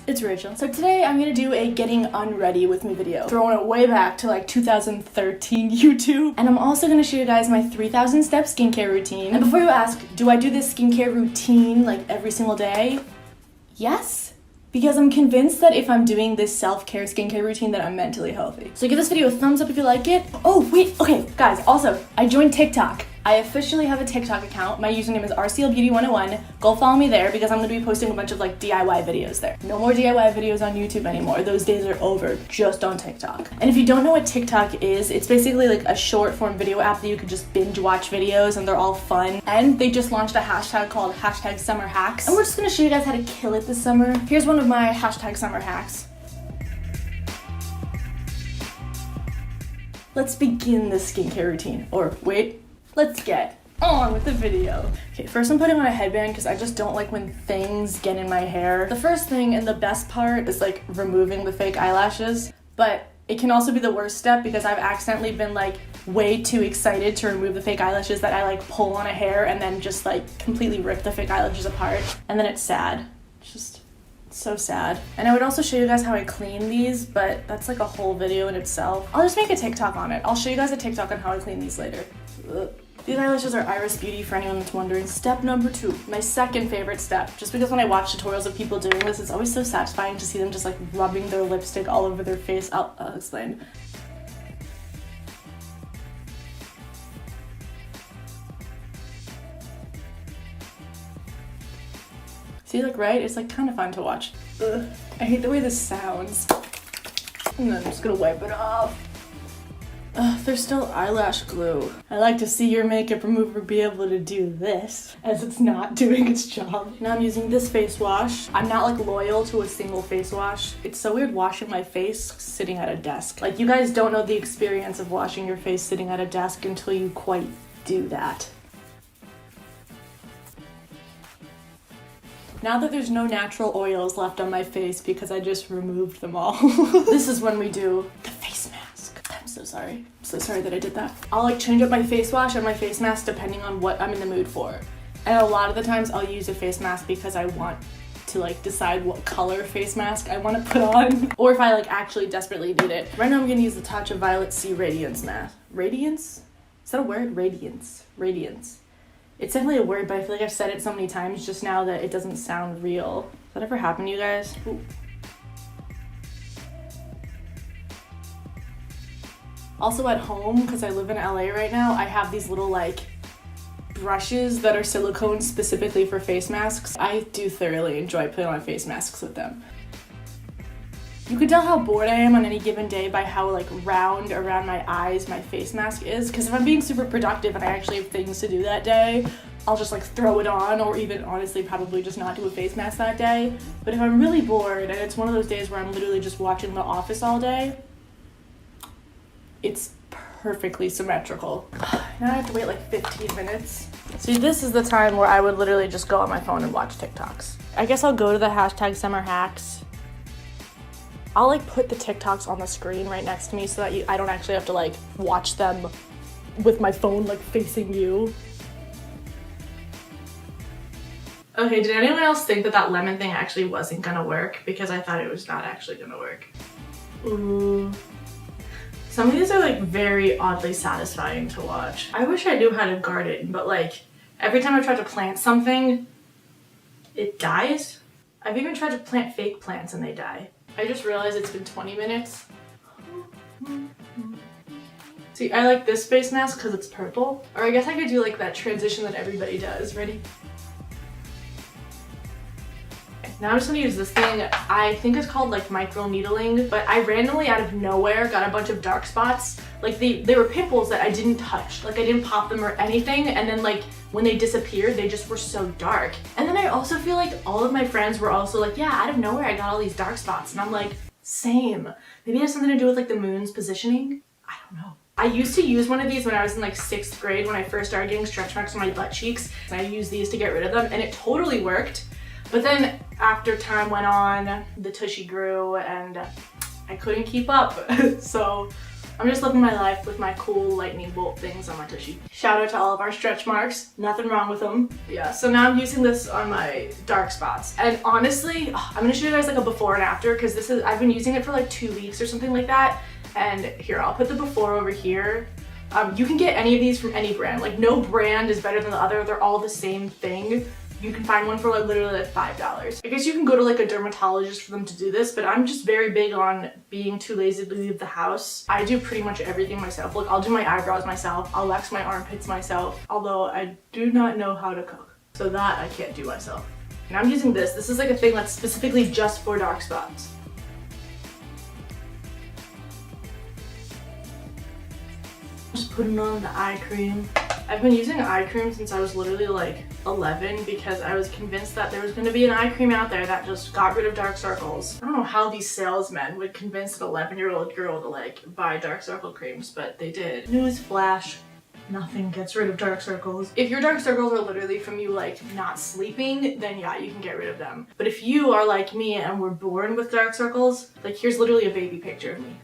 it's Rachel. So today I'm gonna do a getting unready with me video, throwing it way back to like 2013 YouTube. And I'm also gonna show you guys my 3,000 step skincare routine. And before you ask, do I do this skincare routine like every single day? Yes. Because I'm convinced that if I'm doing this self-care skincare routine that I'm mentally healthy. So give this video a thumbs up if you like it. Oh wait, okay guys, also, I joined TikTok. I officially have a TikTok account. My username is Rclbeauty101. Go follow me there because I'm gonna be posting a bunch of like DIY videos there. No more DIY videos on YouTube anymore. Those days are over, just on TikTok. And if you don't know what TikTok is, it's basically like a short form video app that you can just binge watch videos and they're all fun. And they just launched a hashtag called #SummerHacks. And we're just gonna show you guys how to kill it this summer. Here's one of my #SummerHacks. Let's begin the skincare routine. Or wait. Let's get on with the video. Okay, first I'm putting on a headband because I just don't like when things get in my hair. The first thing and the best part is like removing the fake eyelashes, but it can also be the worst step because I've accidentally been like way too excited to remove the fake eyelashes that I like pull on a hair and then just like completely rip the fake eyelashes apart. And then it's sad. It's just so sad. And I would also show you guys how I clean these, but that's like a whole video in itself. I'll just make a TikTok on it. I'll show you guys a TikTok on how I clean these later. Ugh. These eyelashes are Iris Beauty for anyone that's wondering. Step number 2, my second favorite step. Just because when I watch tutorials of people doing this, it's always so satisfying to see them just like rubbing their lipstick all over their face. I'll explain. See, like, right? It's like kind of fun to watch. Ugh. I hate the way this sounds. And then I'm just gonna wipe it off. Ugh, there's still eyelash glue. I like to see your makeup remover be able to do this, as it's not doing its job. Now I'm using this face wash. I'm not like loyal to a single face wash. It's so weird washing my face sitting at a desk. Like, you guys don't know the experience of washing your face sitting at a desk until you quite do that. Now that there's no natural oils left on my face because I just removed them all, this is when we do the face mask. I'm so sorry. I'm so sorry that I did that. I'll like change up my face wash and my face mask depending on what I'm in the mood for. And a lot of the times I'll use a face mask because I want to like decide what color face mask I want to put on. Or if I like actually desperately need it. Right now I'm gonna use the Tatcha Violet C Radiance mask. Radiance? Is that a word? Radiance. Radiance. It's definitely a word, but I feel like I've said it so many times just now that it doesn't sound real. Does that ever happen to you guys? Ooh. Also at home, because I live in LA right now, I have these little like brushes that are silicone specifically for face masks. I do thoroughly enjoy putting on face masks with them. You can tell how bored I am on any given day by how like round around my eyes my face mask is, because if I'm being super productive and I actually have things to do that day, I'll just like throw it on, or even honestly probably just not do a face mask that day. But if I'm really bored and it's one of those days where I'm literally just watching The Office all day, it's perfectly symmetrical. Now I have to wait like 15 minutes. See, this is the time where I would literally just go on my phone and watch TikToks. I guess I'll go to the #SummerHacks. I'll like put the TikToks on the screen right next to me so that I don't actually have to like watch them with my phone like facing you. Okay, did anyone else think that that lemon thing actually wasn't gonna work? Because I thought it was not actually gonna work. Ooh. Some of these are like very oddly satisfying to watch. I wish I knew how to garden, but like every time I try to plant something, it dies. I've even tried to plant fake plants and they die. I just realized it's been 20 minutes. See, I like this face mask because it's purple. Or I guess I could do like that transition that everybody does. Ready? Now I'm just gonna use this thing. I think it's called like micro needling, but I randomly out of nowhere got a bunch of dark spots. Like they were pimples that I didn't touch. Like I didn't pop them or anything. And then like when they disappeared, they just were so dark. And then I also feel like all of my friends were also like, yeah, out of nowhere, I got all these dark spots. And I'm like, same. Maybe it has something to do with like the moon's positioning. I don't know. I used to use one of these when I was in like 6th grade when I first started getting stretch marks on my butt cheeks. And I used these to get rid of them and it totally worked. But then after time went on, the tushy grew and I couldn't keep up. So I'm just living my life with my cool lightning bolt things on my tushy. Shout out to all of our stretch marks. Nothing wrong with them. Yeah, so now I'm using this on my dark spots. And honestly, I'm gonna show you guys like a before and after, because I've been using it for like 2 weeks or something like that. And here, I'll put the before over here. You can get any of these from any brand. Like no brand is better than the other. They're all the same thing. You can find one for like literally like $5. I guess you can go to like a dermatologist for them to do this, but I'm just very big on being too lazy to leave the house. I do pretty much everything myself. Like I'll do my eyebrows myself. I'll wax my armpits myself, although I do not know how to cook. So that I can't do myself. And I'm using this. This is like a thing that's specifically just for dark spots. Just putting on the eye cream. I've been using eye cream since I was literally like 11 because I was convinced that there was going to be an eye cream out there that just got rid of dark circles. I don't know how these salesmen would convince an 11-year-old girl to like buy dark circle creams, but they did. Newsflash, nothing gets rid of dark circles. If your dark circles are literally from you like not sleeping, then yeah, you can get rid of them. But if you are like me and were born with dark circles, like here's literally a baby picture of me.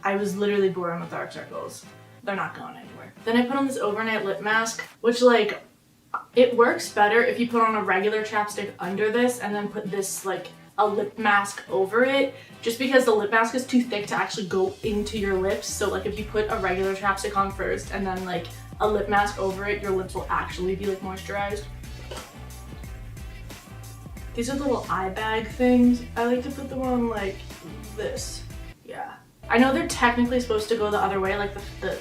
I was literally born with dark circles. They're not going anywhere. Then I put on this overnight lip mask, which like, it works better if you put on a regular chapstick under this and then put this like a lip mask over it, just because the lip mask is too thick to actually go into your lips. So like if you put a regular chapstick on first and then like a lip mask over it, your lips will actually be like moisturized. These are the little eye bag things. I like to put them on like this. Yeah. I know they're technically supposed to go the other way, like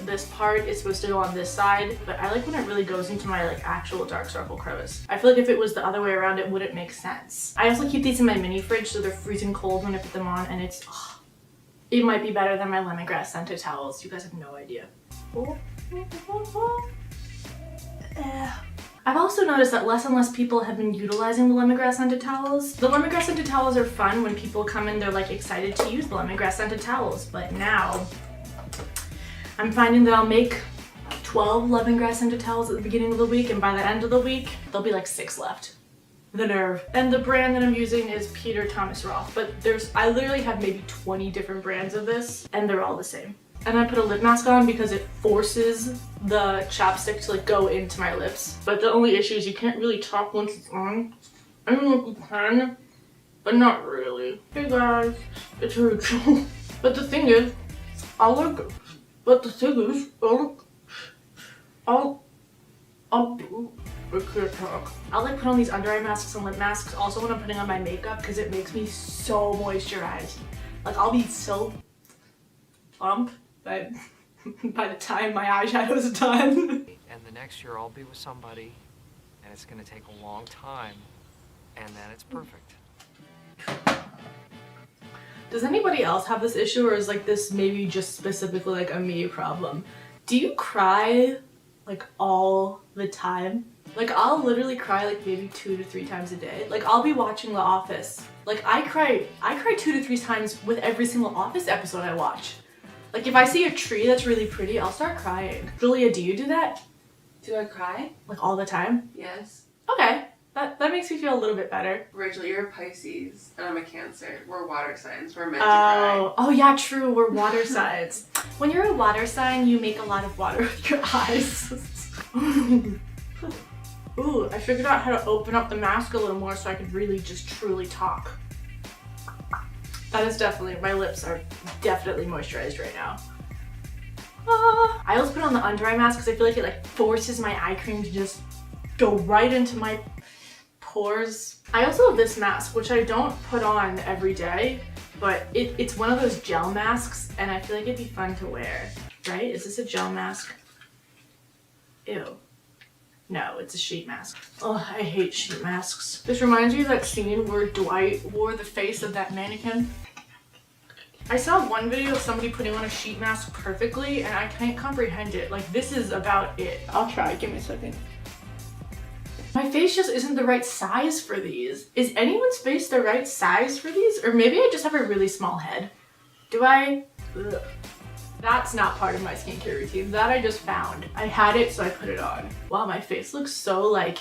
this part is supposed to go on this side, but I like when it really goes into my like actual dark circle crevice. I feel like if it was the other way around, it wouldn't make sense. I also keep these in my mini fridge so they're freezing cold when I put them on, and it's, it might be better than my lemongrass scented towels. You guys have no idea. I've also noticed that less and less people have been utilizing the lemongrass scented towels. The lemongrass scented towels are fun when people come in, they're like excited to use the lemongrass scented towels, but now I'm finding that I'll make 12 lemongrass scented towels at the beginning of the week, and by the end of the week, there'll be like 6 left. The nerve. And the brand that I'm using is Peter Thomas Roth, but I literally have maybe 20 different brands of this, and they're all the same. And I put a lip mask on because it forces the chapstick to like go into my lips. But the only issue is you can't really talk once it's on. I don't know if you can, but not really. Hey guys, it's Rachel. But the thing is, I'll like put on these under eye masks and lip masks also when I'm putting on my makeup because it makes me so moisturized. Like I'll be so plump by the time my eyeshadow is done. And the next year I'll be with somebody and it's gonna take a long time and then it's perfect. Does anybody else have this issue, or is like this maybe just specifically like a me problem? Do you cry like all the time? Like I'll literally cry like maybe 2 to 3 times a day. Like I'll be watching The Office. Like I cry 2 to 3 times with every single Office episode I watch. Like if I see a tree that's really pretty, I'll start crying. Julia, do you do that? Do I cry? Like all the time? Yes. Okay, that makes me feel a little bit better. Rachel, you're a Pisces and I'm a Cancer. We're water signs. We're meant to cry. Oh yeah, true. We're water signs. When you're a water sign, you make a lot of water with your eyes. Ooh, I figured out how to open up the mask a little more so I could really just truly talk. That is definitely, my lips are definitely moisturized right now. I also put on the under eye mask because I feel like it like forces my eye cream to just go right into my pores. I also have this mask, which I don't put on every day, but it's one of those gel masks and I feel like it'd be fun to wear, right? Is this a gel mask? Ew. No, it's a sheet mask. Oh, I hate sheet masks. This reminds me of that scene where Dwight wore the face of that mannequin. I saw one video of somebody putting on a sheet mask perfectly and I can't comprehend it. Like this is about it. I'll try, give me a second. My face just isn't the right size for these. Is anyone's face the right size for these? Or maybe I just have a really small head. Do I? Ugh. That's not part of my skincare routine. That I just found. I had it, so I put it on. Wow, my face looks so like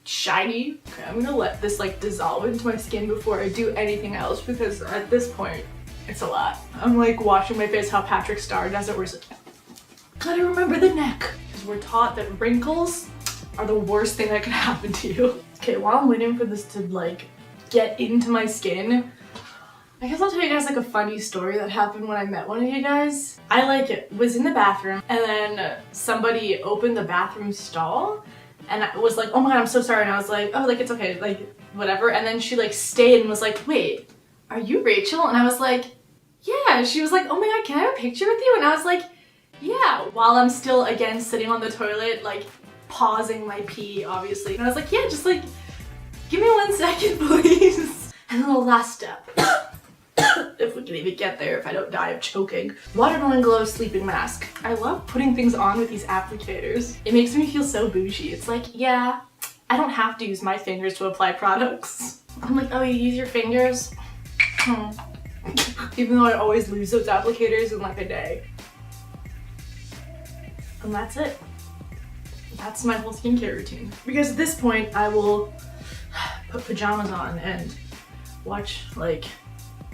shiny. Okay, I'm gonna let this like dissolve into my skin before I do anything else because at this point, it's a lot. I'm like washing my face how Patrick Star does it, where he's like, gotta remember the neck. Because we're taught that wrinkles are the worst thing that can happen to you. Okay, while I'm waiting for this to like get into my skin, I guess I'll tell you guys like a funny story that happened when I met one of you guys. I like was in the bathroom and then somebody opened the bathroom stall and I was like, oh my god, I'm so sorry. And I was like, oh, like it's okay, like whatever. And then she like stayed and was like, wait, are you Rachel? And I was like, yeah. She was like, oh my god, can I have a picture with you? And I was like, yeah. While I'm still again sitting on the toilet, like pausing my pee, obviously. And I was like, yeah, just like, give me 1 second, please. And then the last step. If we can even get there, if I don't die of choking. Watermelon Glow sleeping mask. I love putting things on with these applicators. It makes me feel so bougie. It's like, yeah, I don't have to use my fingers to apply products. I'm like, oh, you use your fingers? Even though I always lose those applicators in like a day. And that's it. That's my whole skincare routine. Because at this point, I will put pajamas on and watch like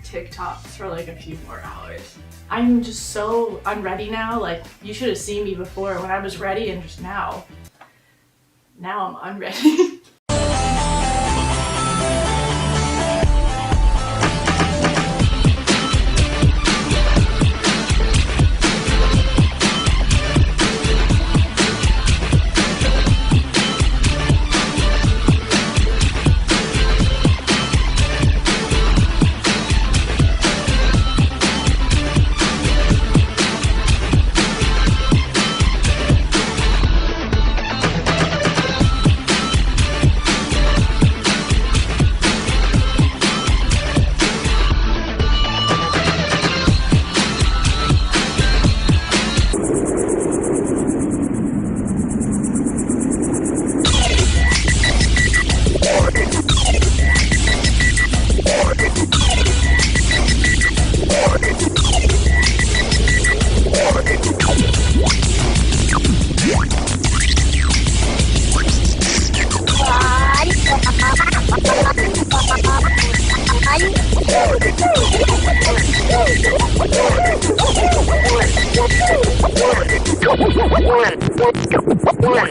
TikToks for like a few more hours. I'm just so unready now. Like, you should have seen me before when I was ready, and just now I'm unready. One.